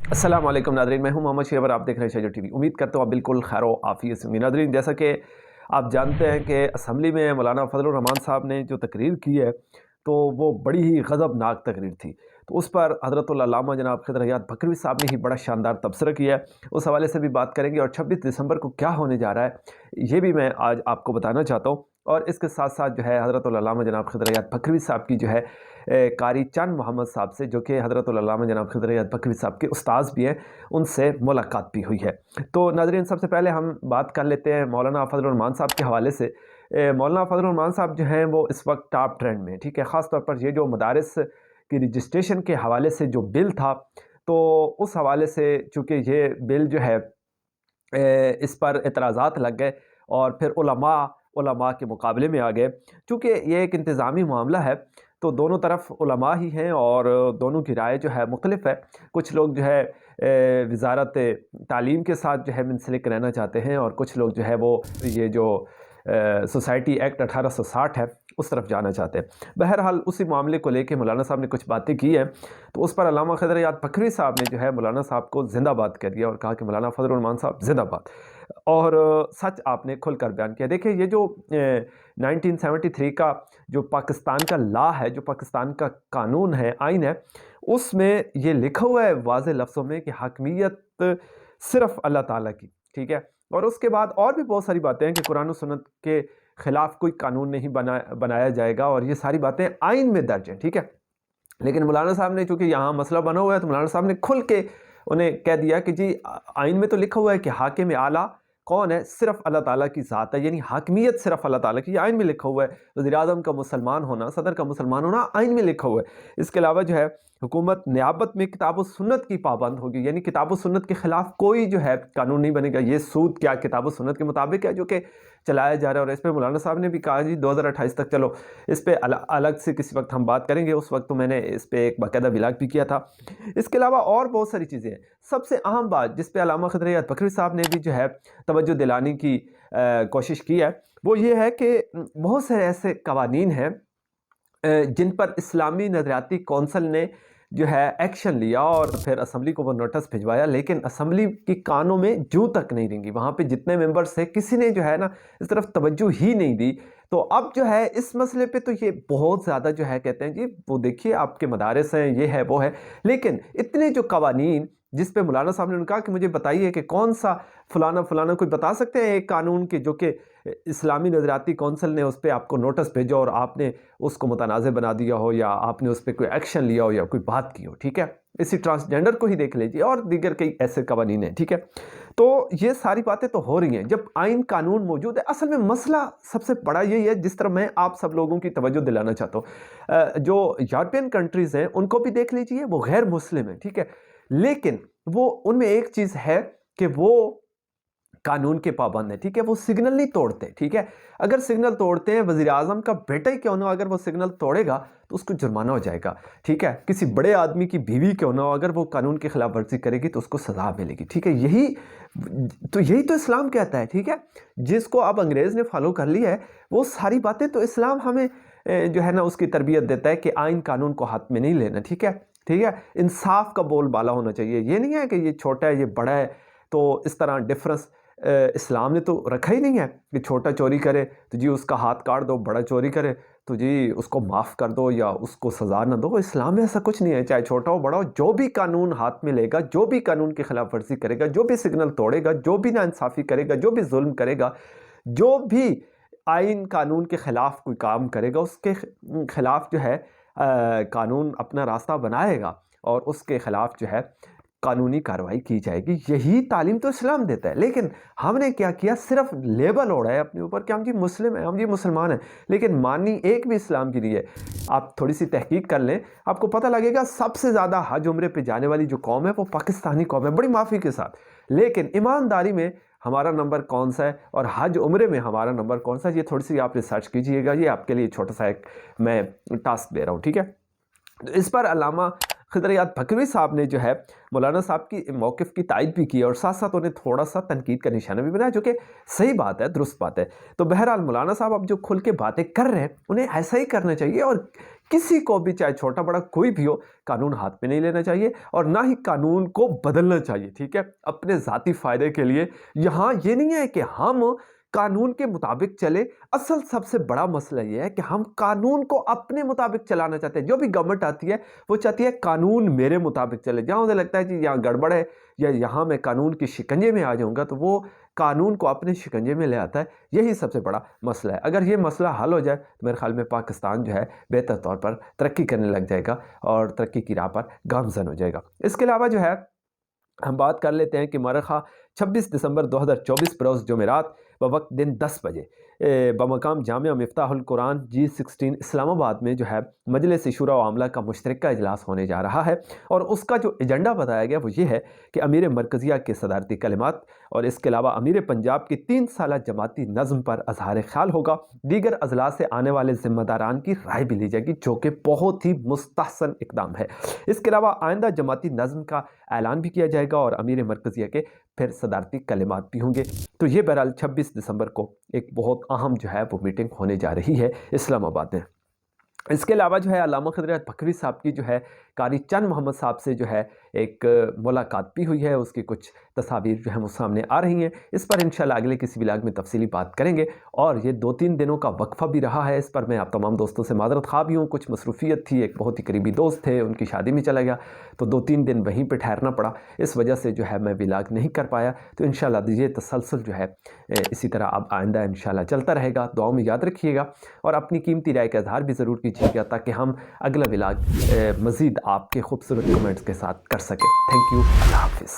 अस्सलाम वालेकुम नादरीन, मैं हूं मोहम्मद शेबर, आप देख रहे हैं शेजर टीवी। उम्मीद करता हूं आप बिल्कुल खैर व आफियत से होंगे। नादरीन, जैसा कि आप जानते हैं कि असम्बली में मौलाना फजलुर रहमान साहब ने जो तकरीर की है, तो वो बड़ी ही गज़बनाक तकरीर थी। तो उस पर हज़रतुल अल्लामा जनाब खिदर हयात बकरवी साहब ने ही बड़ा शानदार तबसरा किया है। उस हवाले से भी बात करेंगे और 26 दिसंबर को क्या होने जा रहा है, ये भी मैं आज आपको बताना चाहता हूँ। और इसके साथ साथ जो है हज़रतुल अल्लामा जनाब खिदर हयात बकरवी साहब की जो है कारी चंद मोहम्मद साहब से, जो कि हज़रतुल अल्लामा जनाब खिदर हयात बकरवी साहब के उस्ताद भी हैं, उनसे मुलाकात भी हुई है। तो नाज़रीन, सबसे पहले हम बात कर लेते हैं मौलाना फजलुर रहमान साहब के हवाले से। मौलाना फजलुर रहमान साहब जो हैं वो इस वक्त टॉप ट्रेंड में, ठीक है। ख़ास तौर पर ये जो मदारिस की रजिस्ट्रेशन के हवाले से जो बिल था, तो उस हवाले से चूँकि ये बिल जो है इस पर एतराज़ात लग गए और फिर उलमा के मुकाबले में आ गए। चूँकि ये एक इंतज़ामी मामला है, तो दोनों तरफ उलमा ही हैं और दोनों की राय जो है मुख्तलिफ है। कुछ लोग जो है वज़ारत तालीम के साथ जो है मुंसलिक रहना चाहते हैं, और कुछ लोग जो है वो ये जो सोसाइटी एक्ट 1860 है, उस तरफ जाना चाहते हैं। बहरहाल उसी मामले को लेके मौलाना साहब ने कुछ बातें की हैं, तो उस पर अल्लामा खिदर हयात बकरवी साहब ने जो है मौलाना साहब को ज़िंदाबाद कर दिया और कहा कि मौलाना फजलुर रहमान साहब ज़िंदाबाद। और सच आपने खुलकर बयान किया। देखिए, ये जो 1973 का जो पाकिस्तान का लॉ है, जो पाकिस्तान का कानून है, आइन है, उसमें ये लिखा हुआ है वाज़ेह लफ्ज़ों में कि हाकिमियत सिर्फ़ अल्लाह ताला की, ठीक है। और उसके बाद और भी बहुत सारी बातें हैं कि कुरान और सुन्नत के ख़िलाफ़ कोई कानून नहीं बनाया जाएगा, और ये सारी बातें आइन में दर्ज हैं, ठीक है। लेकिन मौलाना साहब ने, चूँकि यहाँ मसला बना हुआ है, तो मौलाना साहब ने खुल के उन्हें कह दिया कि जी आइन में तो लिखा हुआ है कि हाकिम आला कौन है, सिर्फ अल्लाह ताला की ज़ात है, यानी हाकिमियत सिर्फ अल्लाह ताला की, आइन में लिखा हुआ है। वज़ीर-ए-आज़म का मुसलमान होना, सदर का मुसलमान होना आइन में लिखा हुआ है। इसके अलावा जो है हुकूमत नियाबत में किताब व सुन्नत की पाबंद होगी, यानी किताब व सुन्नत के ख़िलाफ़ कोई जो है कानून नहीं बनेगा। ये सूद क्या किताब व सुन्नत के मुताबिक है जो कि चलाया जा रहा है। और इस पर मौलाना साहब ने भी कहा जी 2028 तक चलो, इस पर अलग से किसी वक्त हम बात करेंगे। उस वक्त तो मैंने इस पर एक बाकायदा व्लॉग भी किया था। इसके अलावा और बहुत सारी चीज़ें हैं। सबसे अहम बात जिस पे अल्लामा खिदर हयात बकरवी साहब ने भी जो है तवज्जो दिलाने की कोशिश की है, वो ये है कि बहुत से ऐसे कवानीन हैं जिन पर इस्लामी नज़रियाती कौंसल ने जो है एक्शन लिया और फिर असम्बली को वो नोटिस भिजवाया, लेकिन असम्बली की कानों में जूं तक नहीं रेंगी। वहाँ पे जितने मेंबर्स थे, किसी ने जो है ना इस तरफ तवज्जो ही नहीं दी। तो अब जो है इस मसले पे तो ये बहुत ज़्यादा जो है कहते हैं जी वो देखिए आपके मदारिस हैं, ये है वो है। लेकिन इतने जो कवानीन जिस पे मौलाना साहब ने कहा कि मुझे बताइए कि कौन सा फलाना फलाना, कोई बता सकते हैं एक कानून के जो कि इस्लामी नज़रियाती कौंसल ने उस पर आपको नोटिस भेजा और आपने उसको मुतनाज़ बना दिया हो, या आपने उस पर कोई एक्शन लिया हो, या कोई बात की हो, ठीक है। इसी ट्रांसजेंडर को ही देख लीजिए और दीगर कई ऐसे कवानीन हैं, ठीक है। तो ये सारी बातें तो हो रही हैं जब आइन कानून मौजूद है। असल में मसला सबसे बड़ा यही है, जिस तरह मैं आप सब लोगों की तवज्जो दिलाना चाहता हूँ। जो यूरोपियन कंट्रीज़ हैं उनको भी देख लीजिए, वो गैर मुस्लिम हैं, ठीक है। लेकिन वो उनमें एक चीज़ है कि वो कानून के पाबंद है, ठीक है। वो सिग्नल नहीं तोड़ते, ठीक है। अगर सिग्नल तोड़ते हैं, वज़ीर आज़म का बेटा ही क्यों ना हो, अगर वो सिग्नल तोड़ेगा तो उसको जुर्माना हो जाएगा, ठीक है। किसी बड़े आदमी की बीवी क्यों ना हो, अगर वो कानून की खिलाफ वर्जी करेगी तो उसको सज़ा मिलेगी, ठीक है। यही तो इस्लाम कहता है, ठीक है। जिसको अब अंग्रेज़ ने फॉलो कर लिया है, वो सारी बातें तो इस्लाम हमें जो है ना उसकी तरबियत देता है कि आइन कानून को हाथ में नहीं लेना, ठीक है, ठीक है। इंसाफ का बोलबाला होना चाहिए। ये नहीं है कि ये छोटा है, ये बड़ा है, तो इस तरह डिफरेंस इस्लाम ने तो रखा ही नहीं है कि छोटा चोरी करे तो जी उसका हाथ काट दो, बड़ा चोरी करे तो जी उसको माफ़ कर दो या उसको सज़ा ना दो। इस्लाम में ऐसा कुछ नहीं है। चाहे छोटा हो बड़ा हो, जो भी कानून हाथ में लेगा, जो भी कानून की खिलाफ वर्जी करेगा, जो भी सिग्नल तोड़ेगा, जो भी नाइंसाफ़ी करेगा, जो भी जुल्म करेगा, जो भी आइन कानून के ख़िलाफ़ कोई काम करेगा, उसके ख़िलाफ़ जो है कानून अपना रास्ता बनाएगा और उसके ख़िलाफ़ जो है कानूनी कार्रवाई की जाएगी। यही तालीम तो इस्लाम देता है। लेकिन हमने क्या किया, सिर्फ लेबल ओढ़ा है अपने ऊपर कि हम जी मुस्लिम हैं, हम जी मुसलमान हैं, लेकिन मानी एक भी इस्लाम की नहीं है। आप थोड़ी सी तहकीक कर लें, आपको पता लगेगा सबसे ज़्यादा हज उम्रे पे जाने वाली जो कौम है वो पाकिस्तानी कौम है, बड़ी माफ़ी के साथ। लेकिन ईमानदारी में हमारा नंबर कौन सा है और हज उम्रे में हमारा नंबर कौन सा है, ये थोड़ी सी आप रिसर्च कीजिएगा। ये आपके लिए छोटा सा एक मैं टास्क दे रहा हूँ, ठीक है। तो इस पर अल्लामा खिदर हयात बकरवी साहब ने जो है मौलाना साहब की मौक़िफ़ की तायद भी की और साथ साथ उन्हें थोड़ा सा तनकीद का निशाना भी बनाया, जो कि सही बात है, दुरुस्त बात है। तो बहरहाल मौलाना साहब अब जो खुल के बातें कर रहे हैं, उन्हें ऐसा ही करना चाहिए। और किसी को भी, चाहे छोटा बड़ा कोई भी हो, कानून हाथ में नहीं लेना चाहिए और ना ही कानून को बदलना चाहिए, ठीक है, अपने ज़ाती फ़ायदे के लिए। यहाँ ये नहीं है कि हम कानून के मुताबिक चले, असल सबसे बड़ा मसला ये है कि हम कानून को अपने मुताबिक चलाना चाहते हैं। जो भी गवर्नमेंट आती है वो चाहती है कानून मेरे मुताबिक चले। जहाँ उसे लगता है कि यहाँ गड़बड़ है या यहाँ मैं कानून के शिकंजे में आ जाऊँगा, तो वो कानून को अपने शिकंजे में ले आता है। यही सबसे बड़ा मसला है। अगर ये मसला हल हो जाए तो मेरे ख्याल में पाकिस्तान जो है बेहतर तौर पर तरक्की करने लग जाएगा और तरक्की की राह पर गामज़न हो जाएगा। इसके अलावा जो है हम बात कर लेते हैं कि मरखा 26 दिसंबर 2024 बरोज़ जुमेरात बवक्त दिन 10 बजे बमकाम जामिया मिफ्ताहुल कुरान G16 इस्लामाबाद में जो है मजलिस शुरा व आमला का मुश्तरका इजलास होने जा रहा है। और उसका जो एजेंडा बताया गया वो ये है कि अमीर मरकज़िया के सदारती कलिमात और इसके अलावा अमीर पंजाब की 3 साला जमाती नज़म पर अजहार ख्याल होगा। दीगर अजला से आने वाले ज़िम्मेदारान की राय भी ली जाएगी, जो कि बहुत ही मुस्तहसन इकदाम है। इसके अलावा आइंदा जमाती नज़म का ऐलान भी किया जाएगा और अमीर मरकज़िया के फिर सदारती कलिमात भी होंगे। तो ये बहरहाल 26 दिसंबर को एक बहुत अहम जो है वो मीटिंग होने जा रही है इस्लामाबाद में। इसके अलावा जो है अल्लामा खिदर अहमद फकरी साहब की जो है कारी चंद मोहम्मद साहब से जो है एक मुलाकात भी हुई है। उसकी कुछ तस्वीर जो है वो सामने आ रही हैं। इस पर इंशाल्लाह अगले किसी व्लॉग में तफसीली बात करेंगे। और ये 2-3 दिनों का वक्फ़ा भी रहा है, इस पर मैं आप तमाम दोस्तों से माज़रत ख़्वाह भी हूँ। कुछ मसरूफ़ियत थी, एक बहुत ही करीबी दोस्त थे, उनकी शादी में चला गया, तो 2-3 दिन वहीं पर ठहरना पड़ा। इस वजह से जो है मैं व्लॉग नहीं कर पाया। तो इंशाल्लाह ये तसलसल जो है इसी तरह अब आइंदा इंशाल्लाह चलता रहेगा। दुआओं में याद रखिएगा और अपनी कीमती राय का इज़हार भी ज़रूर कीजिएगा, ताकि हम अगला व्लॉग मज़ीद आपके खूबसूरत कमेंट्स के साथ कर सकें। थैंक यू, अल्लाह हाफ़िज़।